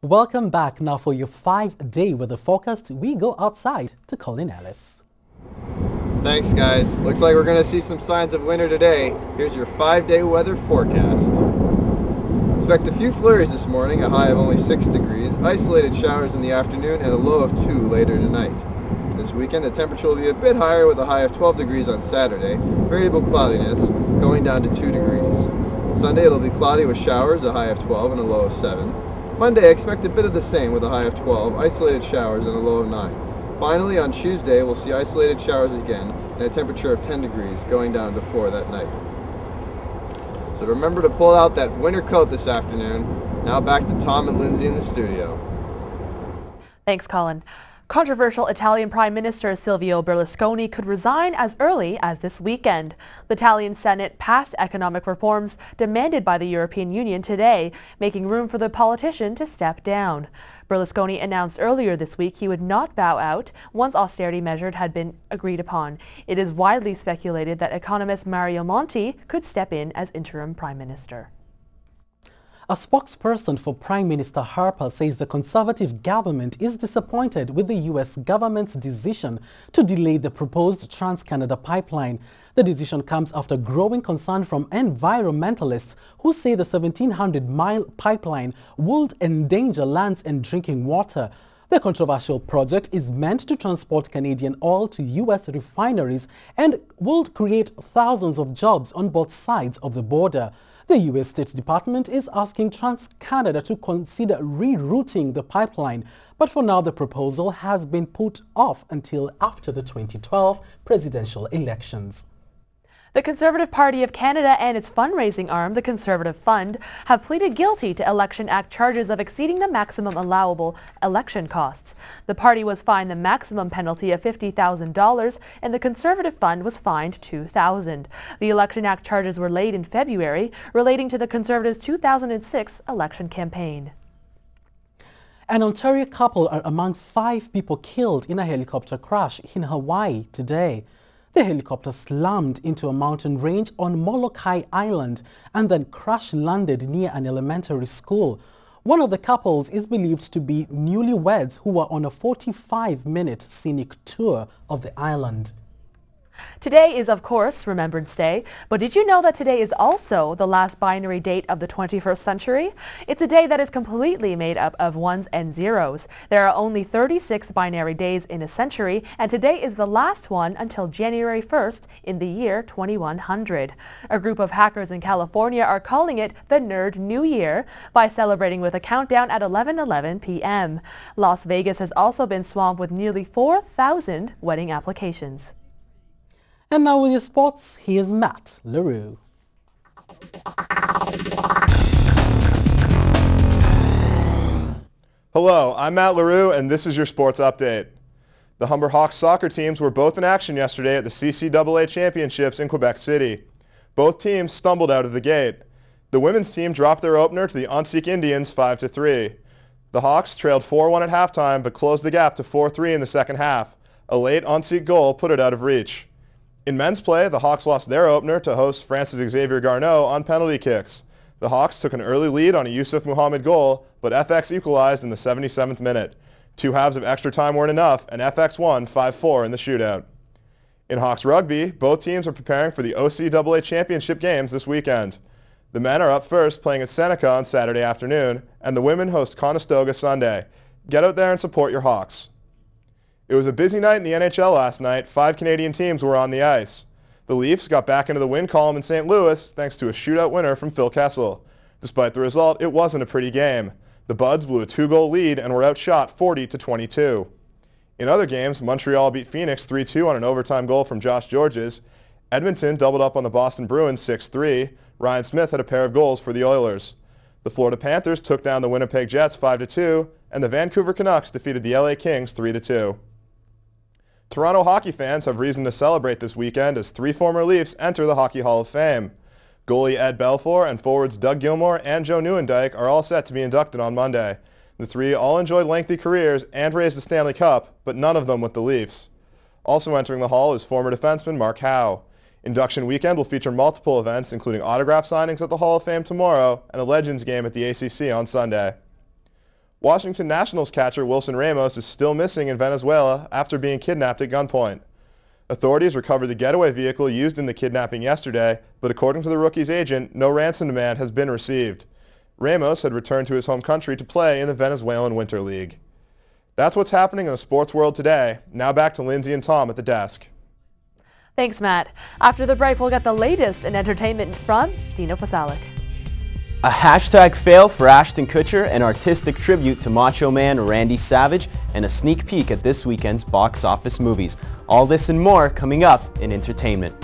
Welcome back. Now for your 5-day weather forecast, we go outside to Colin Ellis. Thanks, guys. Looks like we're going to see some signs of winter today. Here's your 5-day weather forecast. Expect a few flurries this morning, a high of only 6 degrees, isolated showers in the afternoon, and a low of 2 later tonight. This weekend, the temperature will be a bit higher with a high of 12 degrees on Saturday, variable cloudiness, going down to 2 degrees. Sunday, it'll be cloudy with showers, a high of 12 and a low of 7. Monday, expect a bit of the same with a high of 12, isolated showers, and a low of 9. Finally, on Tuesday, we'll see isolated showers again and a temperature of 10 degrees, going down to 4 that night. So remember to pull out that winter coat this afternoon. Now back to Tom and Lindsay in the studio. Thanks, Colin. Controversial Italian Prime Minister Silvio Berlusconi could resign as early as this weekend. The Italian Senate passed economic reforms demanded by the European Union today, making room for the politician to step down. Berlusconi announced earlier this week he would not bow out once austerity measures had been agreed upon. It is widely speculated that economist Mario Monti could step in as interim prime minister. A spokesperson for Prime Minister Harper says the Conservative government is disappointed with the U.S. government's decision to delay the proposed Trans-Canada pipeline. The decision comes after growing concern from environmentalists who say the 1,700-mile pipeline would endanger lands and drinking water. The controversial project is meant to transport Canadian oil to U.S. refineries and will create thousands of jobs on both sides of the border. The U.S. State Department is asking Trans-Canada to consider rerouting the pipeline, but for now the proposal has been put off until after the 2012 presidential elections. The Conservative Party of Canada and its fundraising arm, the Conservative Fund, have pleaded guilty to Election Act charges of exceeding the maximum allowable election costs. The party was fined the maximum penalty of $50,000 and the Conservative Fund was fined $2,000. The Election Act charges were laid in February, relating to the Conservatives' 2006 election campaign. An Ontario couple are among 5 people killed in a helicopter crash in Hawaii today. The helicopter slammed into a mountain range on Molokai Island and then crash-landed near an elementary school. One of the couples is believed to be newlyweds who were on a 45-minute scenic tour of the island. Today is, of course, Remembrance Day, but did you know that today is also the last binary date of the 21st century? It's a day that is completely made up of ones and zeros. There are only 36 binary days in a century, and today is the last one until January 1st in the year 2100. A group of hackers in California are calling it the Nerd New Year by celebrating with a countdown at 11:11 p.m. Las Vegas has also been swamped with nearly 4,000 wedding applications. And now with your sports, here's Matt LaRue. Hello, I'm Matt LaRue and this is your sports update. The Humber Hawks soccer teams were both in action yesterday at the CCAA Championships in Quebec City. Both teams stumbled out of the gate. The women's team dropped their opener to the Onseek Indians 5-3. The Hawks trailed 4-1 at halftime but closed the gap to 4-3 in the second half. A late Onseek goal put it out of reach. In men's play, the Hawks lost their opener to host Francis Xavier Garneau on penalty kicks. The Hawks took an early lead on a Yusuf Muhammad goal, but FX equalized in the 77th minute. 2 halves of extra time weren't enough, and FX won 5-4 in the shootout. In Hawks rugby, both teams are preparing for the OCAA Championship games this weekend. The men are up first playing at Seneca on Saturday afternoon, and the women host Conestoga Sunday. Get out there and support your Hawks. It was a busy night in the NHL last night. 5 Canadian teams were on the ice. The Leafs got back into the win column in St. Louis thanks to a shootout winner from Phil Kessel. Despite the result, it wasn't a pretty game. The Buds blew a 2-goal lead and were outshot 40-22. In other games, Montreal beat Phoenix 3-2 on an overtime goal from Josh Georges. Edmonton doubled up on the Boston Bruins 6-3. Ryan Smith had a pair of goals for the Oilers. The Florida Panthers took down the Winnipeg Jets 5-2, and the Vancouver Canucks defeated the LA Kings 3-2. Toronto hockey fans have reason to celebrate this weekend as 3 former Leafs enter the Hockey Hall of Fame. Goalie Ed Belfour and forwards Doug Gilmour and Joe Nieuwendyk are all set to be inducted on Monday. The 3 all enjoyed lengthy careers and raised the Stanley Cup, but none of them with the Leafs. Also entering the Hall is former defenseman Mark Howe. Induction weekend will feature multiple events, including autograph signings at the Hall of Fame tomorrow and a Legends game at the ACC on Sunday. Washington Nationals catcher Wilson Ramos is still missing in Venezuela after being kidnapped at gunpoint. Authorities recovered the getaway vehicle used in the kidnapping yesterday, but according to the rookie's agent, no ransom demand has been received. Ramos had returned to his home country to play in the Venezuelan Winter League. That's what's happening in the sports world today. Now back to Lindsay and Tom at the desk. Thanks, Matt. After the break, we'll get the latest in entertainment from Dino Pasalic. A hashtag fail for Ashton Kutcher, an artistic tribute to Macho Man Randy Savage, and a sneak peek at this weekend's box office movies. All this and more coming up in entertainment.